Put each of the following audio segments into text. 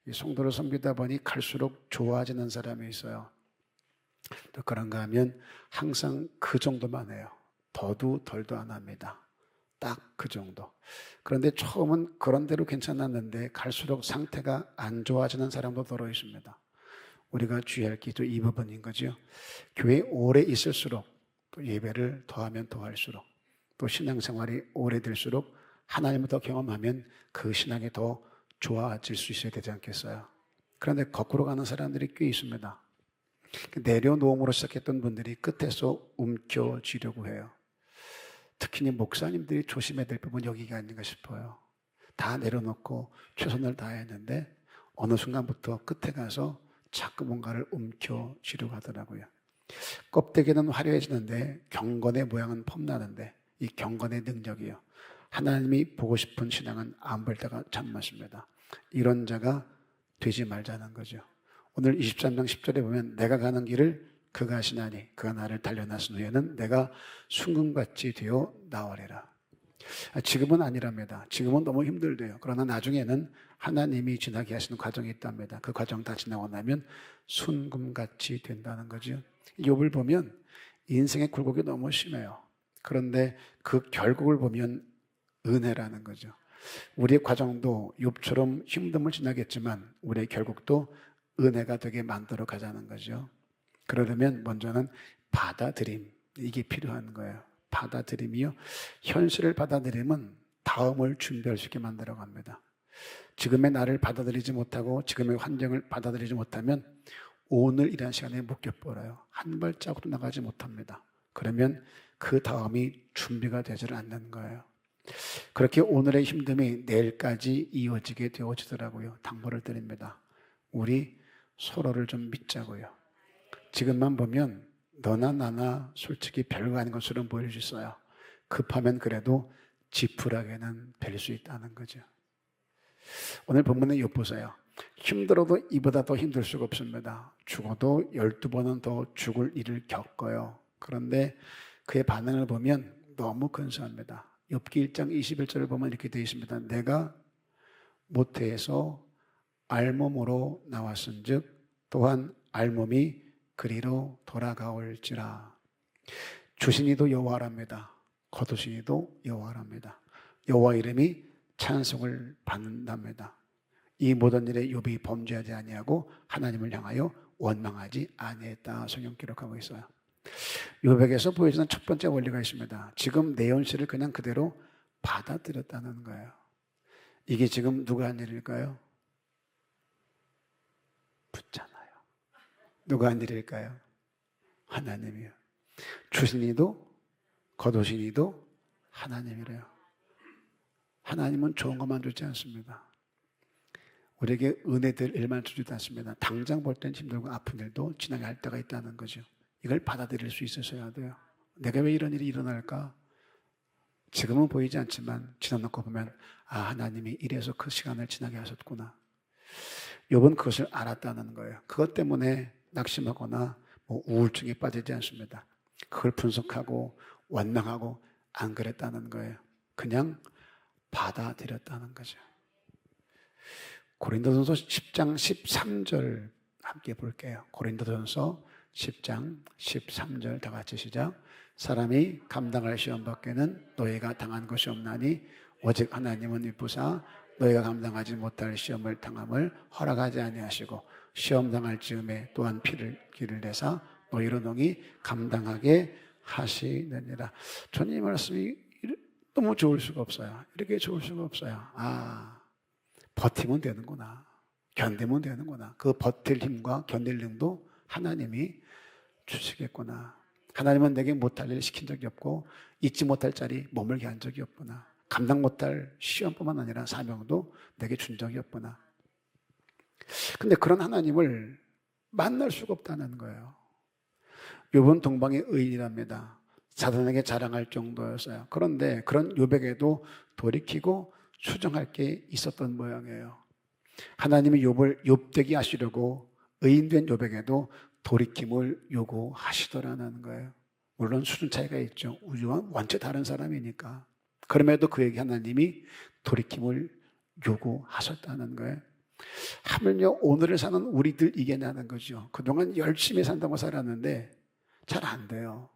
이 성도를 섬기다 보니 갈수록 좋아지는 사람이 있어요. 또 그런가 하면 항상 그 정도만 해요. 더도 덜도 안 합니다. 딱 그 정도. 그런데 처음은 그런 대로 괜찮았는데 갈수록 상태가 안 좋아지는 사람도 더러 있습니다. 우리가 주의할 게 이 부분인 거죠. 교회에 오래 있을수록 또 예배를 더하면 더할수록 또 신앙생활이 오래될수록 하나님을 더 경험하면 그 신앙이 더 좋아질 수 있어야 되지 않겠어요? 그런데 거꾸로 가는 사람들이 꽤 있습니다. 내려놓음으로 시작했던 분들이 끝에서 움켜쥐려고 해요. 특히 목사님들이 조심해야 될 부분이 여기가 아닌가 싶어요. 다 내려놓고 최선을 다했는데 어느 순간부터 끝에 가서 자꾸 뭔가를 움켜쥐려고 하더라고요. 껍데기는 화려해지는데 경건의 모양은 폼나는데 이 경건의 능력이요. 하나님이 보고 싶은 신앙은 안 볼 때가 참 많습니다. 이런 자가 되지 말자는 거죠. 오늘 23장 10절에 보면 내가 가는 길을 그가 하시나니 그가 나를 달려나신 후에는 내가 순금같이 되어 나오리라. 지금은 아니랍니다. 지금은 너무 힘들대요. 그러나 나중에는 하나님이 지나게 하시는 과정이 있답니다. 그 과정 다 지나고 나면 순금같이 된다는 거죠. 욥을 보면 인생의 굴곡이 너무 심해요. 그런데 그 결국을 보면 은혜라는 거죠. 우리의 과정도 욥처럼 힘듦을 지나겠지만 우리의 결국도 은혜가 되게 만들어 가자는 거죠. 그러려면 먼저는 받아들임, 이게 필요한 거예요. 받아들임이요. 현실을 받아들이면 다음을 준비할 수 있게 만들어 갑니다. 지금의 나를 받아들이지 못하고 지금의 환경을 받아들이지 못하면 오늘이라는 시간에 못 껴버려요. 한 발자국도 나가지 못합니다. 그러면 그 다음이 준비가 되지 않는 거예요. 그렇게 오늘의 힘듦이 내일까지 이어지게 되어지더라고요. 당부를 드립니다. 우리 서로를 좀 믿자고요. 지금만 보면 너나 나나 솔직히 별거 아닌 것처럼 보일 수 있어요. 급하면 그래도 지푸라기는 벨 수 있다는 거죠. 오늘 본문의 욥 보세요. 힘들어도 이보다 더 힘들 수가 없습니다. 죽어도 12번은 더 죽을 일을 겪어요. 그런데 그의 반응을 보면 너무 근사합니다. 욥기 1장 21절을 보면 이렇게 되어 있습니다. 내가 모태에서 알몸으로 나왔은즉 또한 알몸이 그리로 돌아가올지라. 주신이도 여호와랍니다. 거두신이도 여호와랍니다. 여호와 이름이 찬송을 받는답니다. 이 모든 일에 욥이 범죄하지 아니하고 하나님을 향하여 원망하지 아니했다. 성경 기록하고 있어요. 욥에게서 보여지는 첫 번째 원리가 있습니다. 지금 내 현실을 그냥 그대로 받아들였다는 거예요. 이게 지금 누가 한 일일까요? 묻잖아요. 누가 한 일일까요? 하나님이요. 주신이도 거두신이도 하나님이래요. 하나님은 좋은 것만 주지 않습니다. 우리에게 은혜들 일만 주지도 않습니다. 당장 볼 땐 힘들고 아픈 일도 지나갈 때가 있다는 거죠. 이걸 받아들일 수 있으셔야 돼요. 내가 왜 이런 일이 일어날까? 지금은 보이지 않지만 지나놓고 보면 하나님이 이래서 그 시간을 지나게 하셨구나. 욥은 그것을 알았다는 거예요. 그것 때문에 낙심하거나 우울증에 빠지지 않습니다. 그걸 분석하고 원망하고 안 그랬다는 거예요. 그냥 받아들였다는 거죠. 고린도전서 10장 13절 함께 볼게요. 고린도전서 10장 13절 다 같이 시작. 사람이 감당할 시험 밖에는 너희가 당한 것이 없나니 오직 하나님은 이쁘사 너희가 감당하지 못할 시험을 당함을 허락하지 아니하시고 시험 당할 즈음에 또한 길을 내사 너희로 능히 감당하게 하시느니라. 저는 이 말씀이 너무 좋을 수가 없어요. 이렇게 좋을 수가 없어요. 버티면 되는구나. 견디면 되는구나. 그 버틸 힘과 견딜 힘도 하나님이 주시겠구나. 하나님은 내게 못할 일 시킨 적이 없고 잊지 못할 자리 머물게 한 적이 없구나. 감당 못할 시험뿐만 아니라 사명도 내게 준 적이 없구나. 근데 그런 하나님을 만날 수가 없다는 거예요. 욥은 동방의 의인이랍니다. 사단에게 자랑할 정도였어요. 그런데 그런 욥에게도 돌이키고 수정할 게 있었던 모양이에요. 하나님이 욥을 욥되게 하시려고 의인된 욥에게도 돌이킴을 요구하시더라는 거예요. 물론 수준 차이가 있죠. 우리와 완전히 다른 사람이니까. 그럼에도 그에게 하나님이 돌이킴을 요구하셨다는 거예요. 하물며 오늘을 사는 우리들 이겨내는 거죠. 그동안 열심히 산다고 살았는데 잘 안 돼요.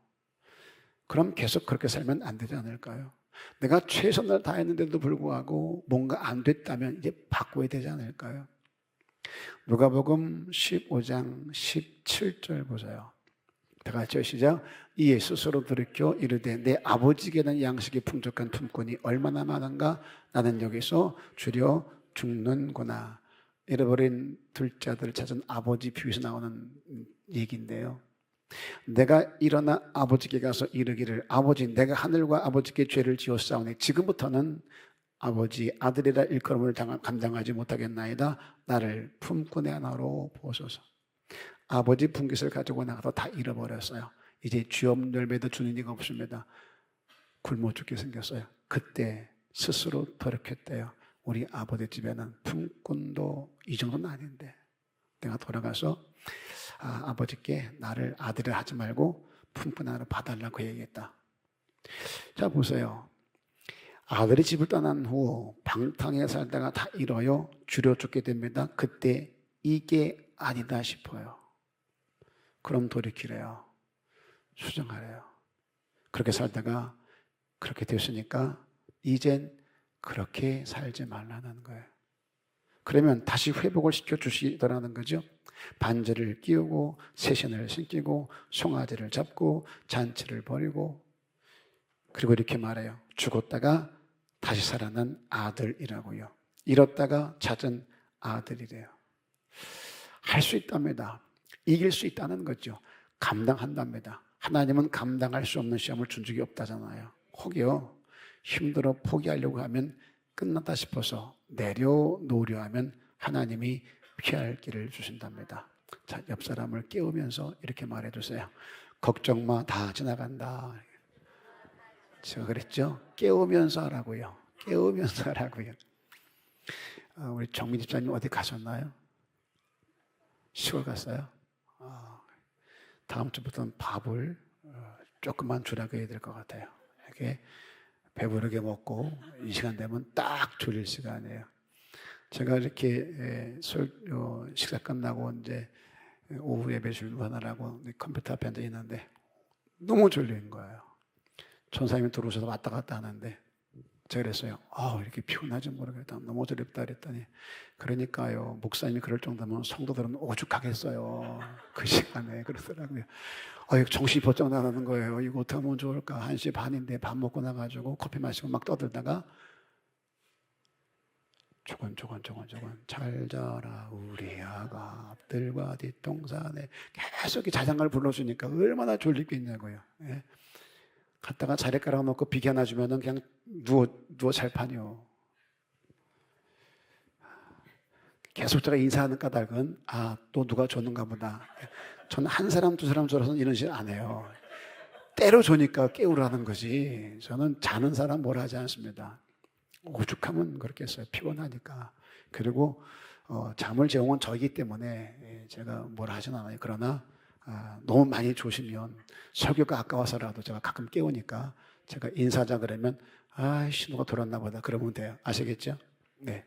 그럼 계속 그렇게 살면 안 되지 않을까요? 내가 최선을 다했는데도 불구하고 뭔가 안 됐다면 이제 바꿔야 되지 않을까요? 누가복음 15장 17절 보세요. 다 같이 시작. 이에 스스로 돌이켜 이르되 내 아버지께는 양식이 풍족한 품꾼이 얼마나 많은가 나는 여기서 줄여 죽는구나. 잃어버린 둘째 아들을 찾은 아버지 비유에서 나오는 얘기인데요. 내가 일어나 아버지께 가서 이르기를 아버지 내가 하늘과 아버지께 죄를 지었사오니 지금부터는 아버지 아들이라 일컬음을 감당하지 못하겠나이다. 나를 품꾼의 하나로 보소서. 아버지 분깃을 가지고 나가서 다 잃어버렸어요. 이제 쥐없는 열매도 주는 이가 없습니다. 굶어 죽게 생겼어요. 그때 스스로 돌이켰대요. 우리 아버지 집에는 품꾼도 이 정도는 아닌데 내가 돌아가서 아버지께 나를 아들을 하지 말고 품꾼 하나로 봐달라고 얘기했다. 자 보세요. 아들이 집을 떠난 후 방탕에 살다가 다 잃어요. 줄여 죽게 됩니다. 그때 이게 아니다 싶어요. 그럼 돌이키래요. 수정하래요. 그렇게 살다가 그렇게 됐으니까 이젠 그렇게 살지 말라는 거예요. 그러면 다시 회복을 시켜주시더라는 거죠. 반지를 끼우고 새신을 신기고 송아지를 잡고 잔치를 벌이고 그리고 이렇게 말해요. 죽었다가 다시 살아난 아들이라고요. 잃었다가 찾은 아들이래요. 할 수 있답니다. 이길 수 있다는 거죠. 감당한답니다. 하나님은 감당할 수 없는 시험을 준 적이 없다잖아요. 혹여 힘들어 포기하려고 하면 끝났다 싶어서 내려놓으려 하면 하나님이 피할 길을 주신답니다. 자, 옆 사람을 깨우면서 이렇게 말해주세요. 걱정 마, 다 지나간다. 제가 그랬죠? 깨우면서 하라고요. 깨우면서 하라고요. 우리 정민 집사님 어디 가셨나요? 시골 갔어요? 다음 주부터는 밥을 조금만 주라고 해야 될 것 같아요. 이렇게 배부르게 먹고 이 시간 되면 딱 졸릴 시간이에요. 제가 이렇게 식사 끝나고 이제 오후 예배 준비하느라고 컴퓨터 앞에 앉아 있는데 너무 졸린 거예요. 전사님이 들어오셔서 왔다 갔다 하는데 제가 그랬어요. 이렇게 피곤하지 모르겠다. 너무 어렵다 그랬더니 그러니까요. 목사님이 그럴 정도면 성도들은 오죽하겠어요. 그 시간에 그러더라고요. 정신이 번쩍 나가는 거예요. 이거 어떻게 하면 좋을까. 1시 반인데 밥 먹고 나가지고 커피 마시고 막 떠들다가 조곤 잘 자라 우리 아가 앞들과 뒷동산에 계속 자장가를 불러주니까 얼마나 졸리겠냐고요. 예. 갔다가 자리 깔아놓고 비계 하나 주면은 그냥 누워 잘 파뇨. 계속 제가 인사하는 까닭은 또 누가 줬는가 보다. 저는 한 사람 두 사람 줘서는 이런 식으로 안 해요. 때로 주니까 깨우라는 거지. 저는 자는 사람 뭐라 하지 않습니다. 오죽하면 그렇겠어요. 피곤하니까. 그리고 잠을 재우면 저이기 때문에 제가 뭐라 하진 않아요. 그러나 너무 많이 조시면 설교가 아까워서라도 제가 가끔 깨우니까 제가 인사하자 그러면 누가 돌았나 보다 그러면 돼요. 아시겠죠? 네.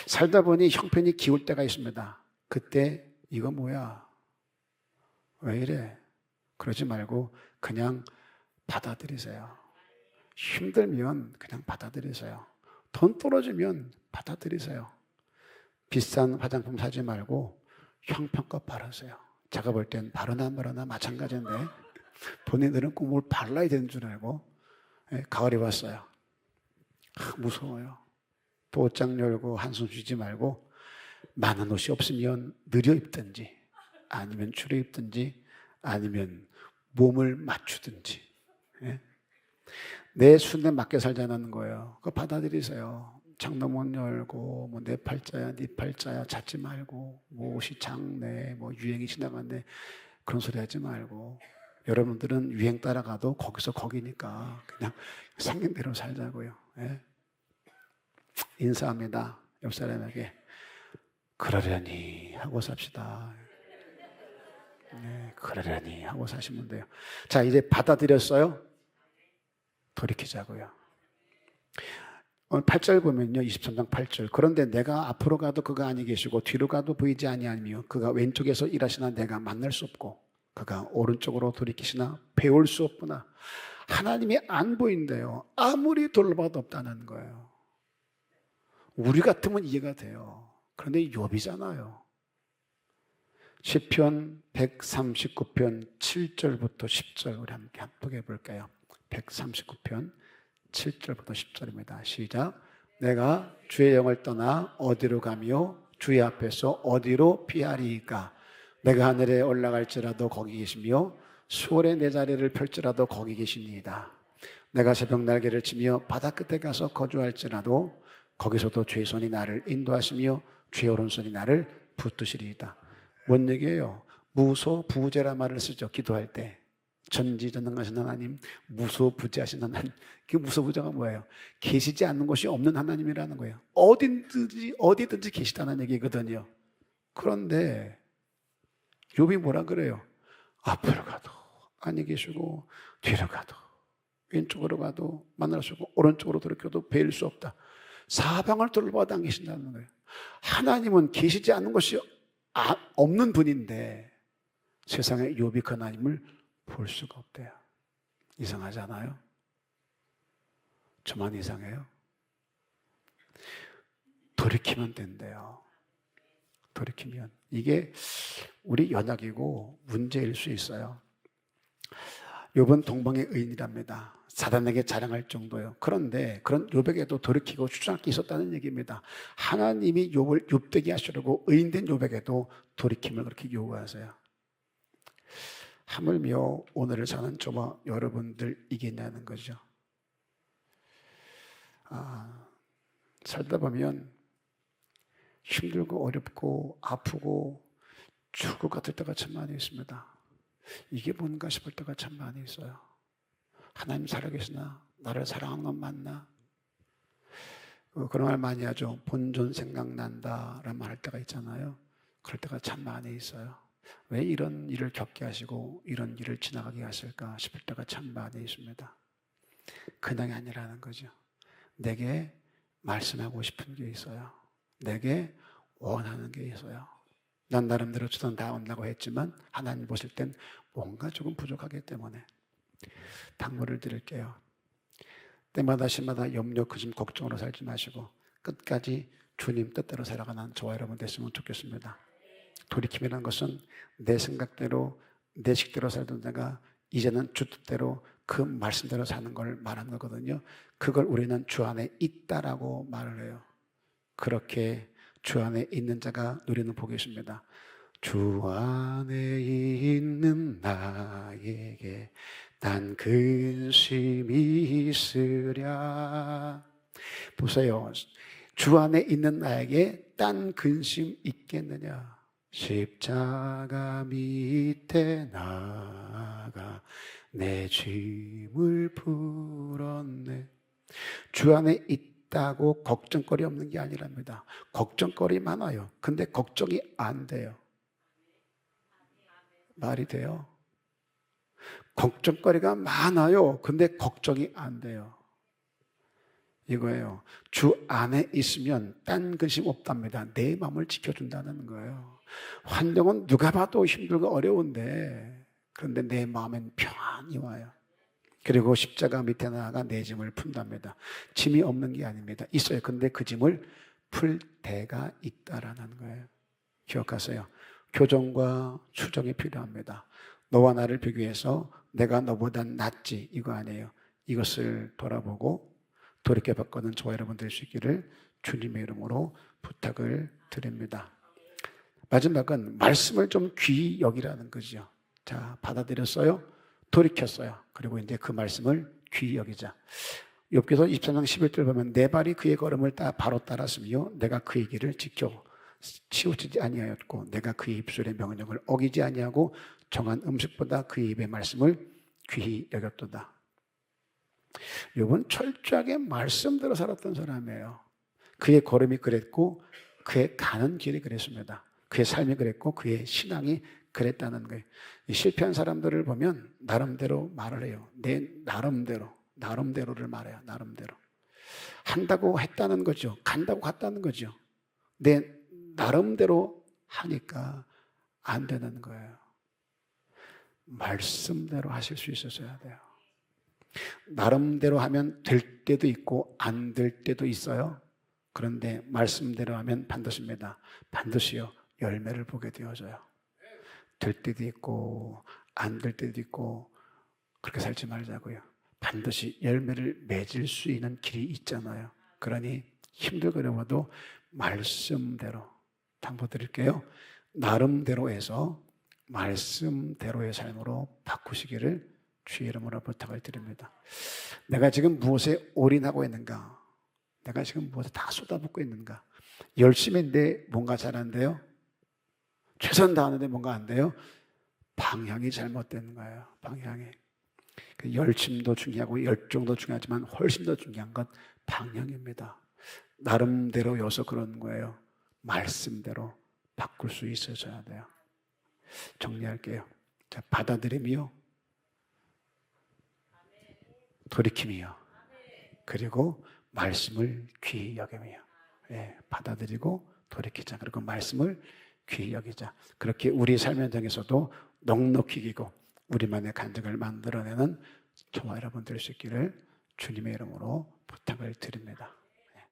살다 보니 형편이 기울 때가 있습니다. 그때 이거 뭐야? 왜 이래? 그러지 말고 그냥 받아들이세요. 힘들면 그냥 받아들이세요. 돈 떨어지면 받아들이세요. 비싼 화장품 사지 말고 형편껏 바르세요. 제가 볼 땐 바르나 안 바르나 마찬가지인데 본인들은 꼭 뭘 발라야 되는 줄 알고 가을이 왔어요. 무서워요. 도장 열고 한숨 쉬지 말고 많은 옷이 없으면 느려 입든지 아니면 줄여 입든지 아니면 몸을 맞추든지 내 순에 맞게 살자는 거예요. 그거 받아들이세요. 창문문 열고 내 팔자야 네 팔자야 찾지 말고 옷이 장래 유행이 지나갔네 그런 소리 하지 말고 여러분들은 유행 따라가도 거기서 거기니까 그냥 생긴 대로 살자고요. 인사합니다. 옆 사람에게 그러려니 하고 삽시다. 그러려니 하고 사시면 돼요. 자, 이제 받아들였어요? 돌이키자고요. 오늘 8절 보면요. 23장 8절. 그런데 내가 앞으로 가도 그가 아니 계시고 뒤로 가도 보이지 아니하며 그가 왼쪽에서 일하시나 내가 만날 수 없고 그가 오른쪽으로 돌이키시나 배울 수 없구나. 하나님이 안 보인대요. 아무리 돌봐도 없다는 거예요. 우리 같으면 이해가 돼요. 그런데 욥이잖아요. 시편 139편 7절부터 10절 우리 함께 합독해 볼까요? 139편 7절부터 10절입니다. 시작. 내가 주의 영을 떠나 어디로 가며 주의 앞에서 어디로 피하리이까? 내가 하늘에 올라갈지라도 거기 계시며 수월에 내 자리를 펼지라도 거기 계시니이다. 내가 새벽 날개를 치며 바다 끝에 가서 거주할지라도 거기서도 주의 손이 나를 인도하시며 주의 오른손이 나를 붙드시리이다. 뭔 얘기예요? 무소부재란 말을 쓰죠. 기도할 때. 전지전능하신 하나님, 무소부재하신 하나님. 그 무소부재가 뭐예요? 계시지 않는 곳이 없는 하나님이라는 거예요. 어디든지 계시다는 얘기거든요. 그런데 욥이 뭐라 그래요? 앞으로 가도 아니 계시고 뒤로 가도 왼쪽으로 가도 만날 수 없고 오른쪽으로 돌이켜도 뵐 수 없다. 사방을 돌봐도 안 계신다는 거예요. 하나님은 계시지 않는 것이 없는 분인데 세상에 욥이 그 하나님을 볼 수가 없대요. 이상하지 않아요? 저만 이상해요? 돌이키면 된대요. 돌이키면. 이게 우리 연약이고 문제일 수 있어요. 욥은 동방의 의인이랍니다. 사단에게 자랑할 정도예요. 그런데 그런 욥에게도 돌이키고 추천할 게 있었다는 얘기입니다. 하나님이 욥을 욥되게 하시려고 의인된 욥에게도 돌이킴을 그렇게 요구하세요. 하물며 오늘을 사는 저와 여러분들이겠냐는 거죠. 살다 보면 힘들고 어렵고 아프고 죽을 것 같을 때가 참 많이 있습니다. 이게 뭔가 싶을 때가 참 많이 있어요. 하나님 살아계시나? 나를 사랑하는 건 맞나? 그런 말 많이 하죠. 본존 생각난다 라는 말 할 때가 있잖아요. 그럴 때가 참 많이 있어요. 왜 이런 일을 겪게 하시고 이런 일을 지나가게 하실까 싶을 때가 참 많이 있습니다. 그냥이 아니라는 거죠. 내게 말씀하고 싶은 게 있어요. 내게 원하는 게 있어요. 난 나름대로 주선 다 온다고 했지만 하나님 보실 땐 뭔가 조금 부족하기 때문에 당부를 드릴게요. 때마다 시마다 염려, 근심, 걱정으로 살지 마시고 끝까지 주님 뜻대로 살아가는 저와 여러분 됐으면 좋겠습니다. 돌이킴이라는 것은 내 생각대로 내 식대로 살던 자가 이제는 주 뜻대로 그 말씀대로 사는 걸 말하는 거거든요. 그걸 우리는 주 안에 있다라고 말을 해요. 그렇게 주 안에 있는 자가 누리는 복이 있습니다. 주 안에 있는 나에게 난 근심이 있으랴. 보세요. 주 안에 있는 나에게 딴 근심 있겠느냐. 십자가 밑에 나가 내 짐을 풀었네. 주 안에 있다고 걱정거리 없는 게 아니랍니다. 걱정거리 많아요. 근데 걱정이 안 돼요. 말이 돼요? 걱정거리가 많아요. 근데 걱정이 안 돼요. 이거예요. 주 안에 있으면 딴 근심 없답니다. 내 마음을 지켜준다는 거예요. 환경은 누가 봐도 힘들고 어려운데 그런데 내 마음엔 평안이 와요. 그리고 십자가 밑에 나아가 내 짐을 푼답니다. 짐이 없는 게 아닙니다. 있어요. 근데 그 짐을 풀 때가 있다라는 거예요. 기억하세요. 교정과 수정이 필요합니다. 너와 나를 비교해서 내가 너보다 낫지 이거 아니에요. 이것을 돌아보고 돌이켜 바꾸는 저와 여러분 될 수 있기를 주님의 이름으로 부탁을 드립니다. 마지막은 말씀을 좀 귀히 여기라는 거죠. 자, 받아들였어요? 돌이켰어요. 그리고 이제 그 말씀을 귀히 여기자. 욥기서 23장 11절 보면 내 발이 그의 걸음을 바로 따랐으며 내가 그의 길을 지켜 치우치지 아니하였고 내가 그의 입술의 명령을 어기지 아니하고 정한 음식보다 그의 입의 말씀을 귀히 여겼도다. 욥은 철저하게 말씀대로 살았던 사람이에요. 그의 걸음이 그랬고 그의 가는 길이 그랬습니다. 그의 삶이 그랬고 그의 신앙이 그랬다는 거예요. 실패한 사람들을 보면 나름대로 말을 해요. 내 나름대로를 말해요. 나름대로. 한다고 했다는 거죠. 간다고 갔다는 거죠. 내 나름대로 하니까 안 되는 거예요. 말씀대로 하실 수 있어야 돼요. 나름대로 하면 될 때도 있고 안 될 때도 있어요. 그런데 말씀대로 하면 반드시입니다. 반드시요 열매를 보게 되어져요. 될 때도 있고 안 될 때도 있고 그렇게 살지 말자고요. 반드시 열매를 맺을 수 있는 길이 있잖아요. 그러니 힘들거려도 말씀대로 당부드릴게요. 나름대로 해서 말씀대로의 삶으로 바꾸시기를 주의 이름으로 부탁을 드립니다. 내가 지금 무엇에 올인하고 있는가? 내가 지금 무엇에 다 쏟아붓고 있는가? 열심인데 뭔가 잘 안 돼요? 최선 다하는데 뭔가 안 돼요? 방향이 잘못된 거예요. 방향이. 열심도 중요하고 열정도 중요하지만 훨씬 더 중요한 건 방향입니다. 나름대로여서 그런 거예요. 말씀대로 바꿀 수 있어야 돼요. 정리할게요. 자, 받아들임이요, 돌이킴이요, 그리고 말씀을 귀히 여김이요. 예, 받아들이고 돌이키자. 그리고 말씀을 귀히 여기자. 그렇게 우리 삶의 현장에서도 넉넉히 이기고 우리만의 간증을 만들어내는 저와 여러분 될 수 있기를 주님의 이름으로 부탁을 드립니다.